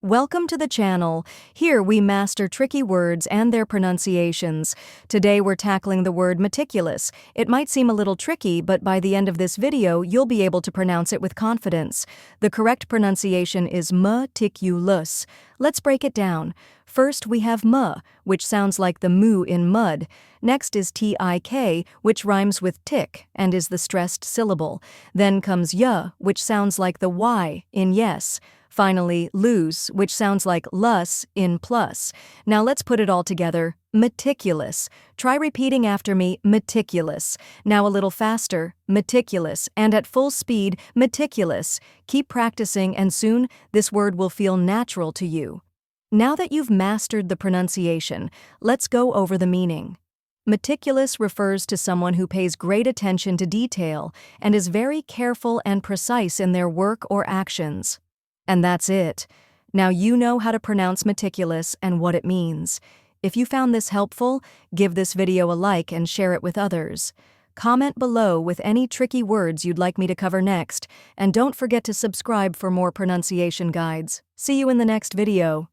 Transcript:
Welcome to the channel. Here we master tricky words and their pronunciations. Today we're tackling the word meticulous. It might seem a little tricky, but by the end of this video, you'll be able to pronounce it with confidence. The correct pronunciation is meticulous. Let's break it down. First, we have m, which sounds like the moo in mud. Next is tik, which rhymes with tick and is the stressed syllable. Then comes y, which sounds like the y in yes. Finally, loose, which sounds like lus in plus. Now let's put it all together. Meticulous. Try repeating after me, meticulous. Now a little faster, meticulous, and at full speed, meticulous. Keep practicing and soon this word will feel natural to you. Now that you've mastered the pronunciation, let's go over the meaning. Meticulous refers to someone who pays great attention to detail and is very careful and precise in their work or actions. And that's it. Now you know how to pronounce meticulous and what it means. If you found this helpful, give this video a like and share it with others. Comment below with any tricky words you'd like me to cover next, and don't forget to subscribe for more pronunciation guides. See you in the next video.